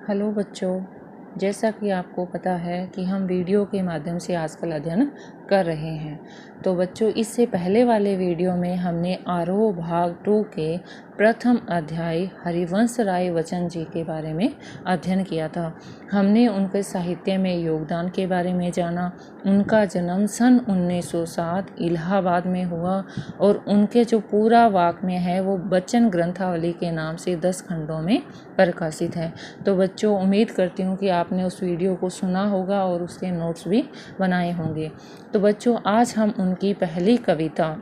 Hello बच्चों, जैसा कि आपको पता है कि हम वीडियो के माध्यम से आजकल अध्ययन कर रहे हैं। तो बच्चों, इससे पहले वाले वीडियो में हमने आरोह भाग 2 के प्रथम अध्याय हरिवंश राय बच्चन जी के बारे में अध्ययन किया था। हमने उनके साहित्य में योगदान के बारे में जाना। उनका जन्म सन 1907 इलाहाबाद में हुआ और उनके जो पूरा वाङ्मय है वो बच्चन ग्रंथावली के नाम से 10 खंडों में प्रकाशित है। तो बच्चों, उम्मीद करती हूँ कि आपने उस वीडियो को सुना होगा और उसके नोट्स भी बनाए होंगे। तो बच्चों, आज हम उनकी पहली कविता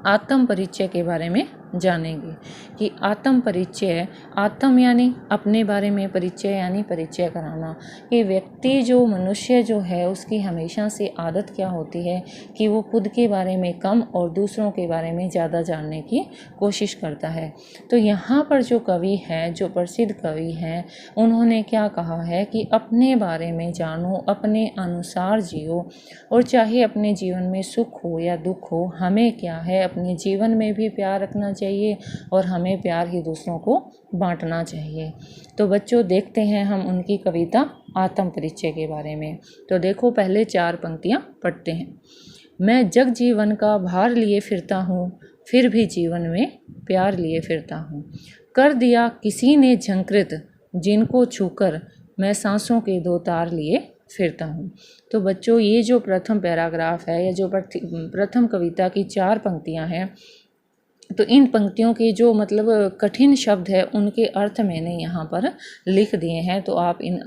आत्म परिचय के बारे में जानेंगे कि आत्म परिचय, आत्म यानी अपने बारे में, परिचय यानी परिचय कराना। कि व्यक्ति जो मनुष्य जो है उसकी हमेशा से आदत क्या होती है कि वो खुद के बारे में कम और दूसरों के बारे में ज़्यादा जानने की कोशिश करता है। तो यहाँ पर जो कवि है, जो प्रसिद्ध कवि हैं, उन्होंने क्या कहा है कि अपने बारे में जानो, अपने अनुसार जियो, और चाहे अपने जीवन में सुख हो या दुख हो, हमें क्या है अपने जीवन में भी प्यार रखना चाहिए और हमें प्यार ही दूसरों को बांटना चाहिए। तो बच्चों, देखते हैं हम उनकी कविता आत्म परिचय के बारे में। तो देखो, पहले 4 पंक्तियां पढ़ते हैं। मैं जग जीवन का भार लिए फिरता हूँ, फिर भी जीवन में प्यार लिए फिरता हूँ। कर दिया किसी ने झंकृत, जिनको छूकर मैं सांसों के 2 तार लिए फिरता हूँ। तो बच्चों, ये जो प्रथम पैराग्राफ है या जो प्रथम कविता की 4 पंक्तियां हैं, तो इन पंक्तियों के जो मतलब कठिन शब्द है उनके अर्थ मैंने यहाँ पर लिख दिए हैं। तो आप इन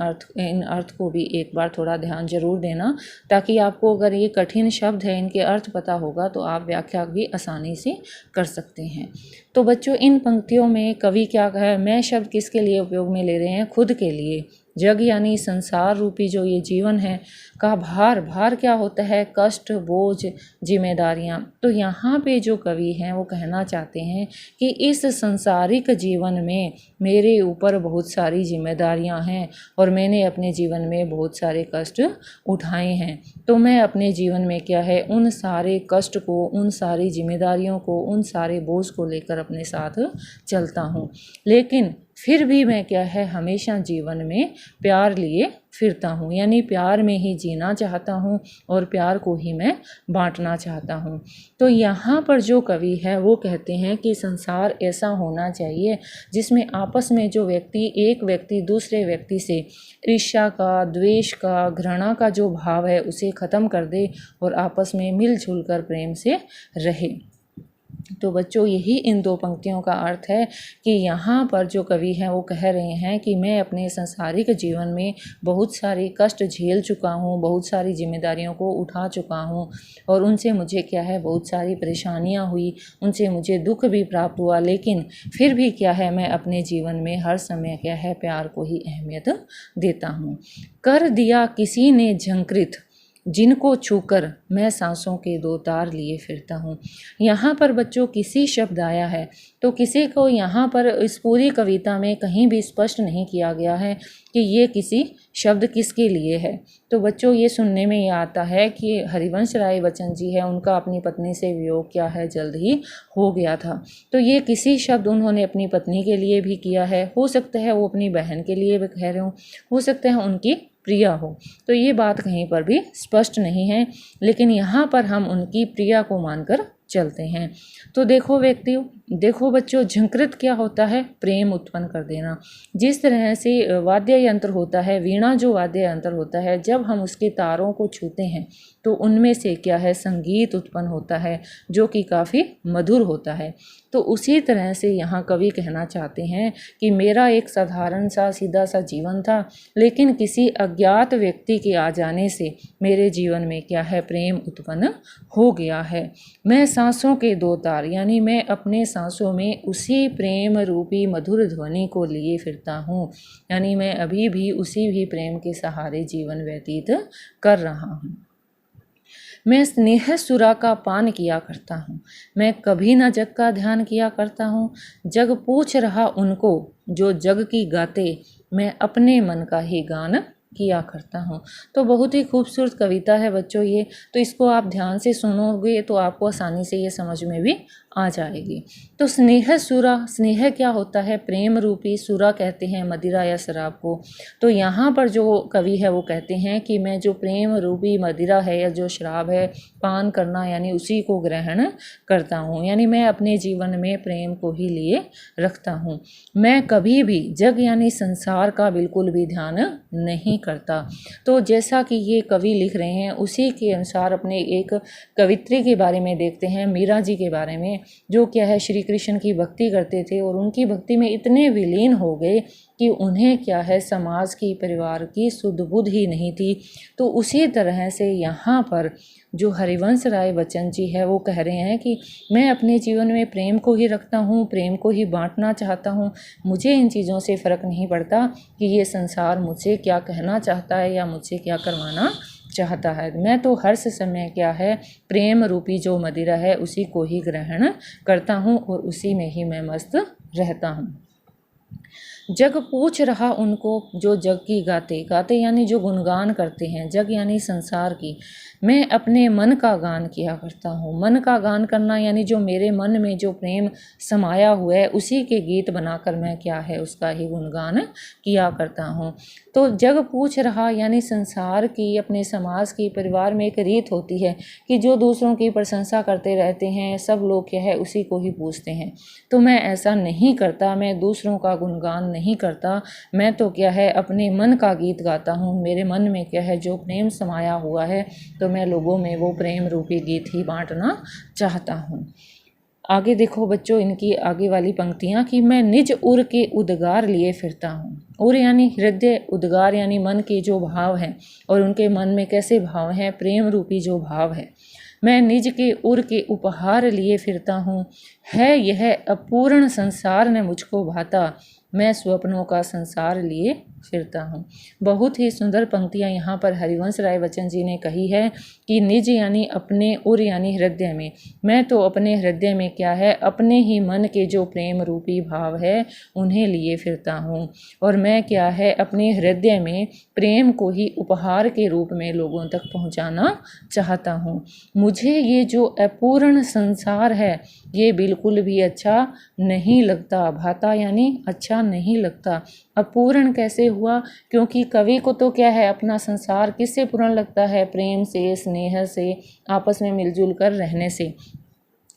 अर्थ को भी एक बार थोड़ा ध्यान जरूर देना, ताकि आपको अगर ये कठिन शब्द है इनके अर्थ पता होगा तो आप व्याख्या भी आसानी से कर सकते हैं। तो बच्चों, इन पंक्तियों में कवि क्या कहा, मैं शब्द किसके लिए उपयोग में ले रहे हैं? खुद के लिए। जग यानी संसार रूपी जो ये जीवन है का भार क्या होता है? कष्ट, बोझ, जिम्मेदारियां। तो यहाँ पे जो कवि हैं वो कहना चाहते हैं कि इस संसारिक जीवन में मेरे ऊपर बहुत सारी जिम्मेदारियां हैं और मैंने अपने जीवन में बहुत सारे कष्ट उठाए हैं। तो मैं अपने जीवन में क्या है, उन सारे कष्ट को, उन सारी जिम्मेदारियों को, उन सारे बोझ को लेकर अपने साथ चलता हूँ। लेकिन फिर भी मैं क्या है, हमेशा जीवन में प्यार लिए फिरता हूँ, यानी प्यार में ही जीना चाहता हूँ और प्यार को ही मैं बांटना चाहता हूँ। तो यहाँ पर जो कवि है वो कहते हैं कि संसार ऐसा होना चाहिए जिसमें आपस में जो व्यक्ति, एक व्यक्ति दूसरे व्यक्ति से ईर्ष्या का, द्वेष का, घृणा का जो भाव है उसे ख़त्म कर दे और आपस में मिलजुल कर प्रेम से रहे। तो बच्चों, यही इन 2 पंक्तियों का अर्थ है कि यहाँ पर जो कवि हैं वो कह रहे हैं कि मैं अपने सांसारिक जीवन में बहुत सारे कष्ट झेल चुका हूँ, बहुत सारी जिम्मेदारियों को उठा चुका हूँ और उनसे मुझे क्या है, बहुत सारी परेशानियाँ हुई, उनसे मुझे दुख भी प्राप्त हुआ। लेकिन फिर भी क्या है, मैं अपने जीवन में हर समय क्या है, प्यार को ही अहमियत देता हूँ। कर दिया किसी ने झंकृत, जिनको छूकर मैं सांसों के 2 तार लिए फिरता हूँ। यहाँ पर बच्चों किसी शब्द आया है, तो किसी को यहाँ पर इस पूरी कविता में कहीं भी स्पष्ट नहीं किया गया है कि ये किसी शब्द किसके लिए है। तो बच्चों, ये सुनने में ये आता है कि हरिवंश राय बच्चन जी है, उनका अपनी पत्नी से वियोग क्या है, जल्द ही हो गया था। तो ये किसी शब्द उन्होंने अपनी पत्नी के लिए भी किया है, हो सकता है वो अपनी बहन के लिए भी कह रहे हो सकता है उनकी प्रिया हो। तो ये बात कहीं पर भी स्पष्ट नहीं है, लेकिन यहाँ पर हम उनकी प्रिया को मानकर चलते हैं। तो देखो बच्चों, झंकृत क्या होता है? प्रेम उत्पन्न कर देना। जिस तरह से वाद्य यंत्र होता है, वीणा जो वाद्य यंत्र होता है, जब हम उसके तारों को छूते हैं तो उनमें से क्या है, संगीत उत्पन्न होता है जो कि काफ़ी मधुर होता है। तो उसी तरह से यहाँ कवि कहना चाहते हैं कि मेरा एक साधारण सा सीधा सा जीवन था, लेकिन किसी अज्ञात व्यक्ति के आ जाने से मेरे जीवन में क्या है, प्रेम उत्पन्न हो गया है। मैं सांसों के 2 तार, यानी मैं अपने सांसों में उसी प्रेम रूपी मधुर ध्वनि को लिए फिरता हूँ, यानी मैं अभी भी उसी भी प्रेम के सहारे जीवन व्यतीत कर रहा हूँ। मैं स्नेह सुरा का पान किया करता हूँ, मैं कभी न जग का ध्यान किया करता हूँ। जग पूछ रहा उनको जो जग की गाते, मैं अपने मन का ही गान किया करता हूँ। तो बहुत ही खूबसूरत कविता है बच्चों ये। तो इसको आप ध्यान से सुनोगे तो आपको आसानी से ये समझ में भी आ जाएगी। तो स्नेह सुरा, स्नेह क्या होता है? प्रेम रूपी, सुरा कहते हैं मदिरा या शराब को। तो यहाँ पर जो कवि है वो कहते हैं कि मैं जो प्रेम रूपी मदिरा है या जो शराब है, पान करना यानी उसी को ग्रहण करता हूँ, यानी मैं अपने जीवन में प्रेम को ही लिए रखता हूँ। मैं कभी भी जग यानी संसार का बिल्कुल भी ध्यान नहीं करता। तो जैसा कि ये कवि लिख रहे हैं उसी के अनुसार अपने एक कवित्री के बारे में देखते हैं, मीरा जी के बारे में, जो क्या है श्री कृष्ण की भक्ति करते थे और उनकी भक्ति में इतने विलीन हो गए कि उन्हें क्या है समाज की, परिवार की सुध बुध ही नहीं थी। तो उसी तरह से यहाँ पर जो हरिवंश राय बच्चन जी है वो कह रहे हैं कि मैं अपने जीवन में प्रेम को ही रखता हूँ, प्रेम को ही बांटना चाहता हूँ। मुझे इन चीज़ों से फ़र्क नहीं पड़ता कि ये संसार मुझसे क्या कहना चाहता है या मुझसे क्या करवाना चाहता है। मैं तो हर समय क्या है प्रेम रूपी जो मदिरा है उसी को ही ग्रहण करता हूँ और उसी में ही मैं मस्त रहता हूँ। जग पूछ रहा उनको जो जग की गाते, गाते यानी जो गुणगान करते हैं, जग यानी संसार की, मैं अपने मन का गान किया करता हूँ। मन का गान करना यानी जो मेरे मन में जो प्रेम समाया हुआ है उसी के गीत बनाकर मैं क्या है उसका ही गुणगान किया करता हूँ। तो जग पूछ रहा यानी संसार की, अपने समाज की, परिवार में एक रीत होती है कि जो दूसरों की प्रशंसा करते रहते हैं, सब लोग क्या है उसी को ही पूछते हैं। तो मैं ऐसा नहीं करता, मैं दूसरों का गुणगान नहीं करता, मैं तो क्या है अपने मन का गीत गाता हूँ। मेरे मन में क्या है जो प्रेम समाया हुआ है तो मैं लोगों में वो प्रेम रूपी गीत ही बांटना चाहता हूँ। आगे देखो बच्चों इनकी आगे वाली पंक्तियाँ कि मैं निज उर के उद्गार लिए फिरता हूँ। उर यानी हृदय, उद्गार यानी मन के जो भाव हैं और उनके मन में कैसे भाव हैं, प्रेम रूपी जो भाव है। मैं निज के उर के उपहार लिए फिरता हूँ, है यह अपूर्ण संसार ने मुझको भाता, मैं स्वप्नों का संसार लिए फिरता हूँ। बहुत ही सुंदर पंक्तियाँ यहाँ पर हरिवंश राय बच्चन जी ने कही है कि निज यानी अपने, उर यानी हृदय में, मैं तो अपने हृदय में क्या है अपने ही मन के जो प्रेम रूपी भाव है उन्हें लिए फिरता हूँ और मैं क्या है अपने हृदय में प्रेम को ही उपहार के रूप में लोगों तक पहुँचाना चाहता हूँ। मुझे ये जो अपूर्ण संसार है ये बिल्कुल भी अच्छा नहीं लगता। भाता यानी अच्छा नहीं लगता। अपूर्ण कैसे हुआ? क्योंकि कवि को तो क्या है अपना संसार किससे पूर्ण लगता है? प्रेम से, स्नेह से, आपस में मिलजुल कर रहने से।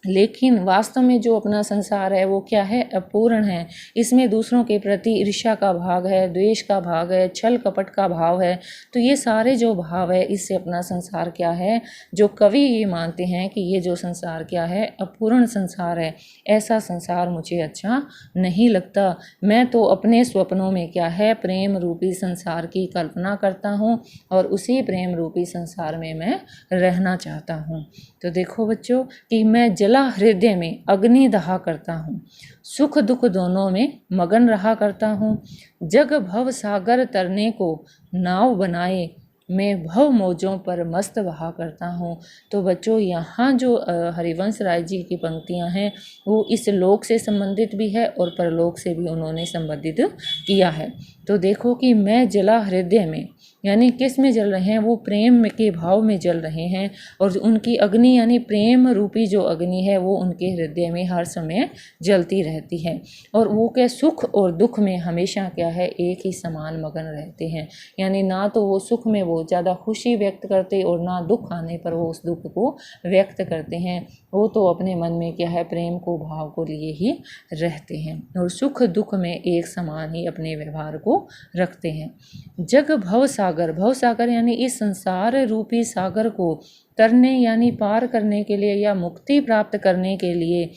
लेकिन वास्तव में जो अपना संसार है वो क्या है? अपूर्ण है। इसमें दूसरों के प्रति ईर्ष्या का भाग है, द्वेष का भाग है, छल कपट का भाव है। तो ये सारे जो भाव है इससे अपना संसार क्या है, जो कवि ये मानते हैं कि ये जो संसार क्या है अपूर्ण संसार है, ऐसा संसार मुझे अच्छा नहीं लगता। मैं तो अपने स्वप्नों में क्या है प्रेम रूपी संसार की कल्पना करता हूँ और उसी प्रेम रूपी संसार में मैं रहना चाहता हूँ। तो देखो बच्चों कि मैं जला हृदय में अग्नि दहा करता हूँ, सुख दुख दोनों में मगन रहा करता हूँ। जग भव सागर तरने को नाव बनाए, मैं भव मौजों पर मस्त बहा करता हूँ। तो बच्चों यहाँ जो हरिवंश राय जी की पंक्तियाँ हैं वो इस लोक से संबंधित भी है और परलोक से भी उन्होंने संबंधित किया है। तो देखो कि मैं जला हृदय में यानी किस में जल रहे हैं? वो प्रेम के भाव में जल रहे हैं और उनकी अग्नि यानी प्रेम रूपी जो अग्नि है वो उनके हृदय में हर समय जलती रहती है और वो क्या सुख और दुख में हमेशा क्या है एक ही समान मगन रहते हैं। यानी ना तो वो सुख में वो ज़्यादा खुशी व्यक्त करते और ना दुख आने पर वो उस दुख को व्यक्त करते हैं। वो तो अपने मन में क्या है प्रेम को, भाव को लिए ही रहते हैं और सुख दुख में एक समान ही अपने व्यवहार को रखते हैं। जग भव सागर, भव सागर यानी इस संसार रूपी सागर को तरने यानी पार करने के लिए या मुक्ति प्राप्त करने के लिए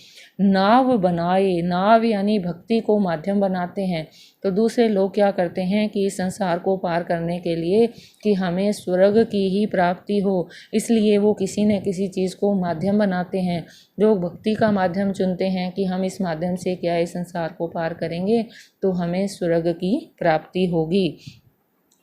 नाव बनाए। नाव यानी भक्ति को माध्यम बनाते हैं। तो दूसरे लोग क्या करते हैं कि इस संसार को पार करने के लिए कि हमें स्वर्ग की ही प्राप्ति हो, इसलिए वो किसी न किसी चीज़ को माध्यम बनाते हैं। लोग भक्ति का माध्यम चुनते हैं कि हम इस माध्यम से क्या इस संसार को पार करेंगे तो हमें स्वर्ग की प्राप्ति होगी।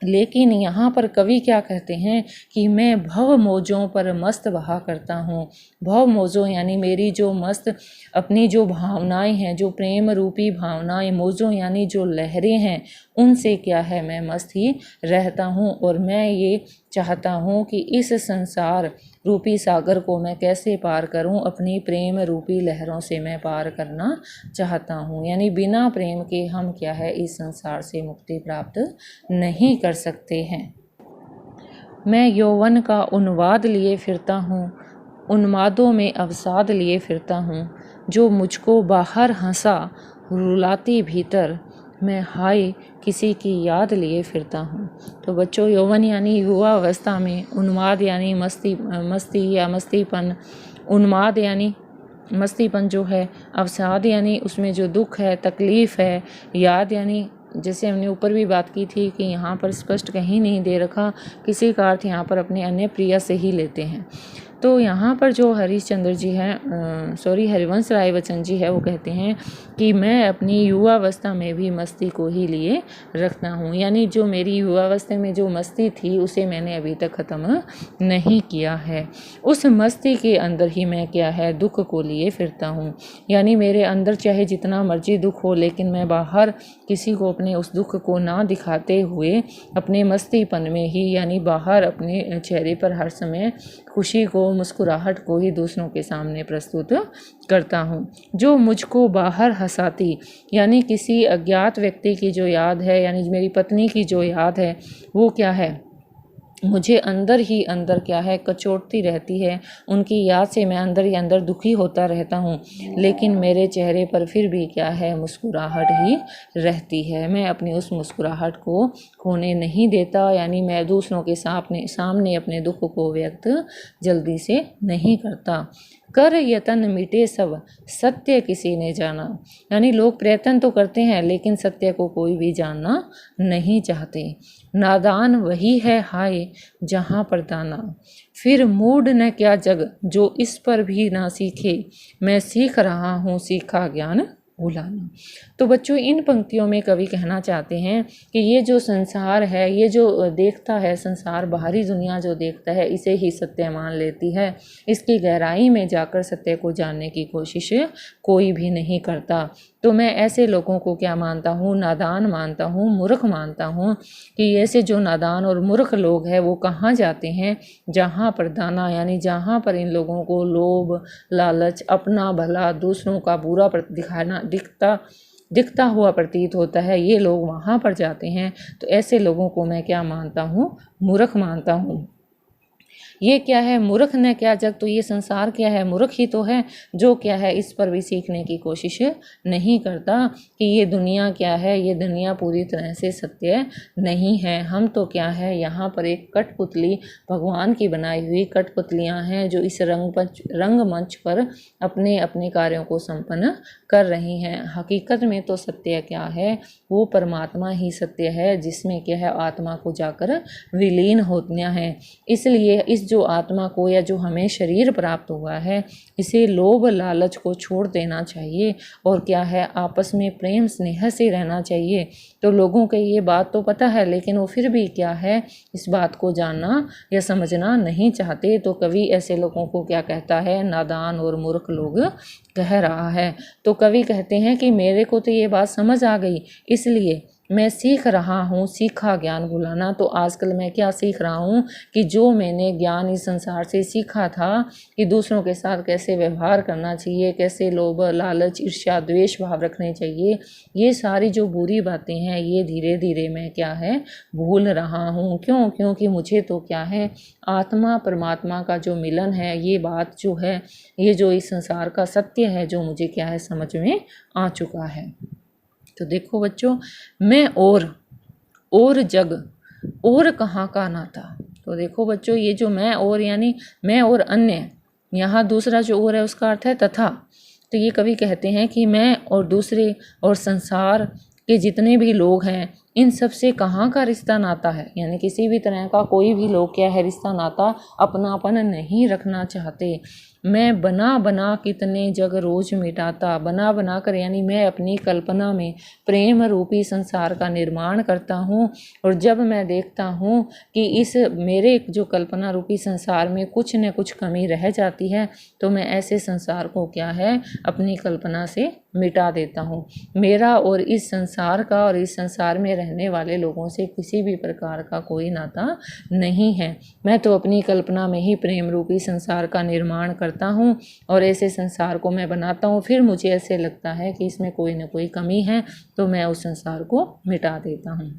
लेकिन यहाँ पर कवि क्या कहते हैं कि मैं भव मौजों पर मस्त बहा करता हूँ। भव मौजों यानी मेरी जो मस्त अपनी जो भावनाएं हैं, जो प्रेम रूपी भावनाएं, मौजों यानी जो लहरें हैं, उनसे क्या है मैं मस्त ही रहता हूँ और मैं ये चाहता हूँ कि इस संसार रूपी सागर को मैं कैसे पार करूँ, अपनी प्रेम रूपी लहरों से मैं पार करना चाहता हूँ। यानी बिना प्रेम के हम क्या है इस संसार से मुक्ति प्राप्त नहीं कर सकते हैं। मैं यौवन का उन्माद लिए फिरता हूँ, उन्मादों में अवसाद लिए फिरता हूँ, जो मुझको बाहर हंसा रुलाती भीतर, मैं हाय किसी की याद लिए फिरता हूँ। तो बच्चों, यौवन यानी युवा अवस्था में, उन्माद यानी मस्ती या मस्तीपन, उन्माद यानी मस्तीपन जो है, अवसाद यानी उसमें जो दुख है, तकलीफ़ है, याद यानी जैसे हमने ऊपर भी बात की थी कि यहाँ पर स्पष्ट कहीं नहीं दे रखा, किसी का अर्थ यहाँ पर अपने अन्य प्रिय से ही लेते हैं। तो यहाँ पर जो हरिश्चंद्र जी हैं हरिवंश राय बच्चन जी है, वो कहते हैं कि मैं अपनी युवावस्था में भी मस्ती को ही लिए रखता हूँ। यानी जो मेरी युवावस्था में जो मस्ती थी उसे मैंने अभी तक ख़त्म नहीं किया है। उस मस्ती के अंदर ही मैं क्या है दुख को लिए फिरता हूँ। यानी मेरे अंदर चाहे जितना मर्जी दुख हो, लेकिन मैं बाहर किसी को अपने उस दुख को ना दिखाते हुए अपने मस्तीपन में ही, यानी बाहर अपने चेहरे पर हर समय खुशी को, मुस्कुराहट को ही दूसरों के सामने प्रस्तुत करता हूँ। जो मुझको बाहर हंसाती, यानी किसी अज्ञात व्यक्ति की जो याद है, यानी मेरी पत्नी की जो याद है, वो क्या है मुझे अंदर ही अंदर क्या है कचोटती रहती है। उनकी याद से मैं अंदर ही अंदर दुखी होता रहता हूँ, लेकिन मेरे चेहरे पर फिर भी क्या है मुस्कुराहट ही रहती है। मैं अपनी उस मुस्कुराहट को खोने नहीं देता, यानी मैं दूसरों के सामने अपने दुख को व्यक्त जल्दी से नहीं करता। कर यतन मिटे सब, सत्य किसी ने जाना। यानी लोग प्रयत्न तो करते हैं, लेकिन सत्य को कोई भी जानना नहीं चाहते। नादान वही है हाय जहाँ पर दाना, फिर मूड न क्या जग जो इस पर भी ना सीखे, मैं सीख रहा हूँ सीखा ज्ञान भुलाना। तो बच्चों, इन पंक्तियों में कवि कहना चाहते हैं कि ये जो संसार है, ये जो देखता है संसार, बाहरी दुनिया जो देखता है, इसे ही सत्य मान लेती है। इसकी गहराई में जाकर सत्य को जानने की कोशिश कोई भी नहीं करता। तो मैं ऐसे लोगों को क्या मानता हूँ, नादान मानता हूँ, मूर्ख मानता हूँ कि ऐसे जो नादान और मूर्ख लोग हैं वो कहाँ जाते हैं, जहाँ पर दाना, यानी जहाँ पर इन लोगों को लोभ, लालच, अपना भला, दूसरों का बुरा दिखाना दिखता हुआ प्रतीत होता है, ये लोग वहाँ पर जाते हैं। तो ऐसे लोगों को मैं क्या मानता हूँ, मूर्ख मानता हूँ। ये क्या है, मूर्ख न क्या जग, तो ये संसार क्या है, मूर्ख ही तो है जो क्या है इस पर भी सीखने की कोशिश नहीं करता कि ये दुनिया क्या है, ये दुनिया पूरी तरह से सत्य नहीं है। हम तो क्या है यहाँ पर एक कठपुतली, भगवान की बनाई हुई कठपुतलियाँ हैं जो इस रंगमंच पर अपने अपने कार्यों को संपन्न कर रही हैं। हकीकत में तो सत्य क्या है, वो परमात्मा ही सत्य है, जिसमें क्या है आत्मा को जाकर विलीन होतियाँ हैं। इसलिए इस जो आत्मा को या जो हमें शरीर प्राप्त हुआ है, इसे लोभ लालच को छोड़ देना चाहिए और क्या है आपस में प्रेम स्नेह से रहना चाहिए। तो लोगों को ये बात तो पता है, लेकिन वो फिर भी क्या है इस बात को जानना या समझना नहीं चाहते। तो कवि ऐसे लोगों को क्या कहता है, नादान और मूर्ख लोग कह रहा है। तो कवि कहते हैं कि मेरे को तो ये बात समझ आ गई, इसलिए मैं सीख रहा हूँ सीखा ज्ञान भुलाना। तो आजकल मैं क्या सीख रहा हूँ कि जो मैंने ज्ञान इस संसार से सीखा था कि दूसरों के साथ कैसे व्यवहार करना चाहिए, कैसे लोभ लालच ईर्ष्या द्वेष भाव रखने चाहिए, ये सारी जो बुरी बातें हैं ये धीरे धीरे मैं क्या है भूल रहा हूँ। क्योंकि मुझे तो क्या है आत्मा परमात्मा का जो मिलन है, ये बात जो है, ये जो इस संसार का सत्य है, जो मुझे क्या है समझ में आ चुका है। तो देखो बच्चों, मैं और जग और कहाँ का नाता। तो देखो बच्चों, ये जो मैं और यानी मैं और अन्य, यहाँ दूसरा जो और है उसका अर्थ है तथा। तो ये कवि कहते हैं कि मैं और दूसरे और संसार के जितने भी लोग हैं, इन सब से कहाँ का रिश्ता नाता है, यानी किसी भी तरह का कोई भी लोग क्या है रिश्ता नाता अपनापन नहीं रखना चाहते। मैं बना बना कितने जग रोज मिटाता। बना बना कर यानी मैं अपनी कल्पना में प्रेम रूपी संसार का निर्माण करता हूँ, और जब मैं देखता हूँ कि इस मेरे जो कल्पना रूपी संसार में कुछ न कुछ कमी रह जाती है, तो मैं ऐसे संसार को क्या है अपनी कल्पना से मिटा देता हूँ। मेरा और इस संसार का और इस संसार में रहने वाले लोगों से किसी भी प्रकार का कोई नाता नहीं है। मैं तो अपनी कल्पना में ही प्रेम रूपी संसार का निर्माण करता हूँ, और ऐसे संसार को मैं बनाता हूँ। फिर मुझे ऐसे लगता है कि इसमें कोई ना कोई कमी है, तो मैं उस संसार को मिटा देता हूँ।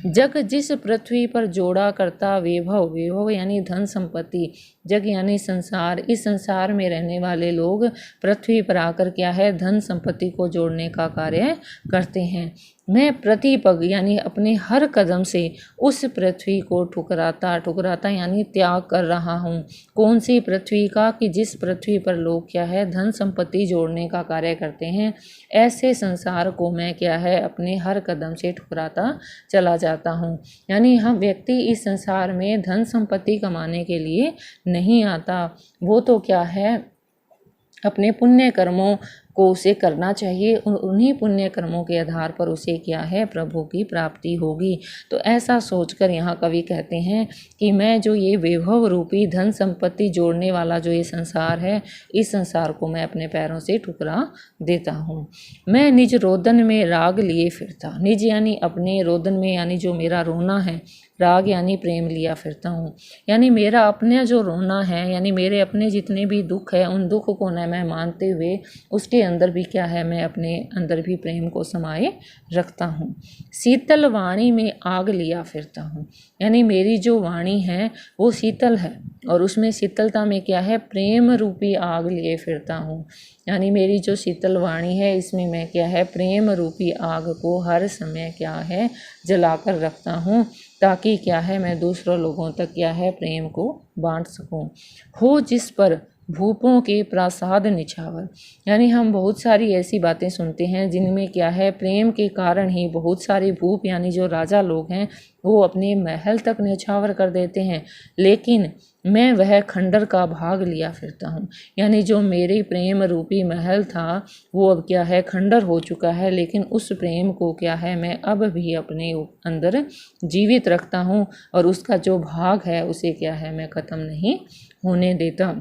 जग जिस पृथ्वी पर जोड़ा करता वैभव, वैभव यानी धन संपत्ति, जग यानी संसार, इस संसार में रहने वाले लोग पृथ्वी पर आकर क्या है धन संपत्ति को जोड़ने का कार्य करते हैं। मैं प्रतिपग यानी अपने हर कदम से उस पृथ्वी को ठुकराता, ठुकराता यानी त्याग कर रहा हूँ। कौन सी पृथ्वी का? कि जिस पृथ्वी पर लोग क्या है धन संपत्ति जोड़ने का कार्य करते हैं, ऐसे संसार को मैं क्या है अपने हर कदम से ठुकराता चला जाता हूँ। यानी हम व्यक्ति इस संसार में धन संपत्ति कमाने के लिए नहीं आता, वो तो क्या है अपने पुण्य कर्मों को उसे करना चाहिए। उन्हीं पुण्य कर्मों के आधार पर उसे क्या है प्रभु की प्राप्ति होगी। तो ऐसा सोचकर यहाँ कवि कहते हैं कि मैं जो ये वैभव रूपी धन संपत्ति जोड़ने वाला जो ये संसार है, इस संसार को मैं अपने पैरों से ठुकरा देता हूँ। मैं निज रोदन में राग लिए फिरता, निज यानी अपने, रोदन में यानी जो मेरा रोना है, राग यानी प्रेम लिया फिरता हूँ। यानी मेरा अपने जो रोना है, यानी मेरे अपने जितने भी दुख है, उन दुख को न मैं मानते हुए उसके अंदर भी क्या है मैं अपने अंदर भी प्रेम को समाये रखता हूँ। शीतल वाणी में आग लिया फिरता हूँ, यानी मेरी जो वाणी है वो शीतल है, और उसमें शीतलता में क्या है प्रेम रूपी आग लिए फिरता हूँ। यानी मेरी जो शीतल वाणी है, इसमें मैं क्या है प्रेम रूपी आग को हर समय क्या है जलाकर रखता हूँ, ताकि क्या है मैं दूसरों लोगों तक क्या है प्रेम को बांट सकूं। हो जिस पर भूपों के प्रासाद निछावर, यानी हम बहुत सारी ऐसी बातें सुनते हैं जिनमें क्या है प्रेम के कारण ही बहुत सारे भूप यानी जो राजा लोग हैं वो अपने महल तक न्यौछावर कर देते हैं, लेकिन मैं वह खंडर का भाग लिया फिरता हूँ। यानी जो मेरे प्रेम रूपी महल था वो अब क्या है खंडर हो चुका है, लेकिन उस प्रेम को क्या है मैं अब भी अपने अंदर जीवित रखता हूँ, और उसका जो भाग है उसे क्या है मैं ख़त्म नहीं होने देता।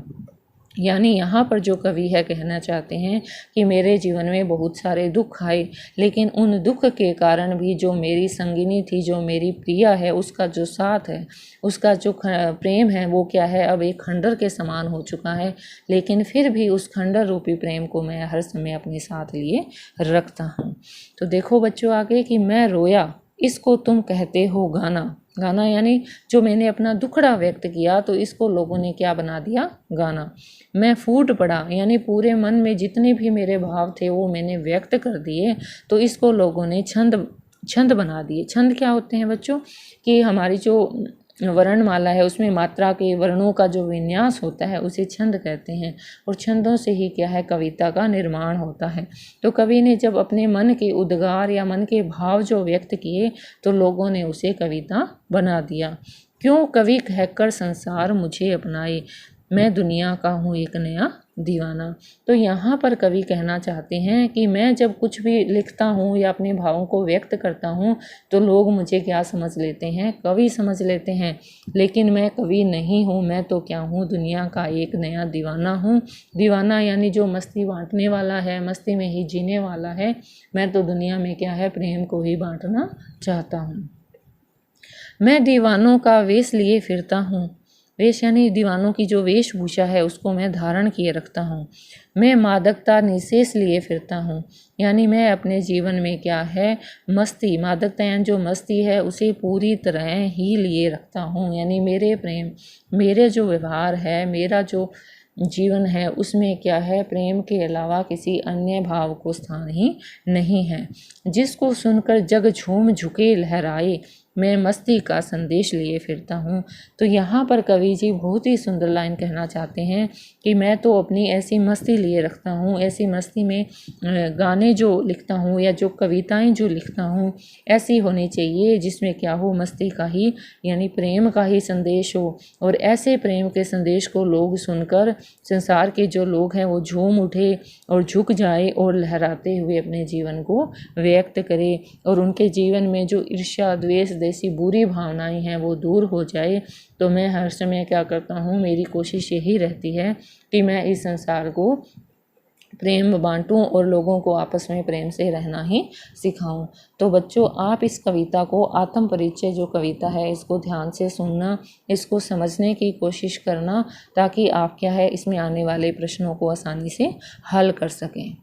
यानी यहाँ पर जो कवि है कहना चाहते हैं कि मेरे जीवन में बहुत सारे दुख आए, लेकिन उन दुख के कारण भी जो मेरी संगिनी थी, जो मेरी प्रिया है, उसका जो साथ है, उसका जो प्रेम है वो क्या है अब एक खंडर के समान हो चुका है, लेकिन फिर भी उस खंडर रूपी प्रेम को मैं हर समय अपने साथ लिए रखता हूँ। तो देखो बच्चों आगे कि मैं रोया इसको तुम कहते हो गाना, गाना यानी जो मैंने अपना दुखड़ा व्यक्त किया तो इसको लोगों ने क्या बना दिया गाना। मैं फूट पड़ा यानी पूरे मन में जितने भी मेरे भाव थे वो मैंने व्यक्त कर दिए, तो इसको लोगों ने छंद बना दिए। छंद क्या होते हैं बच्चों? कि हमारी जो वर्णमाला है उसमें मात्रा के वर्णों का जो विन्यास होता है उसे छंद कहते हैं, और छंदों से ही क्या है कविता का निर्माण होता है। तो कवि ने जब अपने मन के उद्गार या मन के भाव जो व्यक्त किए तो लोगों ने उसे कविता बना दिया। क्यों कवि कहकर संसार मुझे अपनाए, मैं दुनिया का हूँ एक नया दीवाना। तो यहाँ पर कवि कहना चाहते हैं कि मैं जब कुछ भी लिखता हूँ या अपने भावों को व्यक्त करता हूँ तो लोग मुझे क्या समझ लेते हैं, कवि समझ लेते हैं, लेकिन मैं कवि नहीं हूँ। मैं तो क्या हूँ, दुनिया का एक नया दीवाना हूँ। दीवाना यानी जो मस्ती बांटने वाला है, मस्ती में ही जीने वाला है। मैं तो दुनिया में क्या है प्रेम को ही बांटना चाहता हूँ। मैं दीवानों का वेश लिए फिरता हूँ, वेश यानी दीवानों की जो वेशभूषा है उसको मैं धारण किए रखता हूँ। मैं मादकता निशेष लिए फिरता हूँ, यानी मैं अपने जीवन में क्या है मस्ती, मादकता यानी जो मस्ती है उसे पूरी तरह ही लिए रखता हूँ। यानी मेरे प्रेम, मेरे जो व्यवहार है, मेरा जो जीवन है उसमें क्या है प्रेम के अलावा किसी अन्य भाव को स्थान ही नहीं है। जिसको सुनकर जग झूम झुके लहराए, मैं मस्ती का संदेश लिए फिरता हूँ। तो यहाँ पर कवि जी बहुत ही सुंदर लाइन कहना चाहते हैं कि मैं तो अपनी ऐसी मस्ती लिए रखता हूँ, ऐसी मस्ती में गाने जो लिखता हूँ या जो कविताएं जो लिखता हूँ ऐसी होनी चाहिए जिसमें क्या हो, मस्ती का ही यानी प्रेम का ही संदेश हो। और ऐसे प्रेम के संदेश को लोग सुनकर संसार के जो लोग हैं वो झूम उठे और झुक जाए और लहराते हुए अपने जीवन को व्यक्त करें और उनके जीवन में जो ईर्ष्या द्वेष जैसी बुरी भावनाएं हैं वो दूर हो जाए। तो मैं हर समय क्या करता हूँ, मेरी कोशिश यही रहती है कि मैं इस संसार को प्रेम बांटूं और लोगों को आपस में प्रेम से रहना ही सिखाऊं। तो बच्चों, आप इस कविता को, आत्म परिचय जो कविता है, इसको ध्यान से सुनना, इसको समझने की कोशिश करना ताकि आप क्या है इसमें आने वाले प्रश्नों को आसानी से हल कर सकें।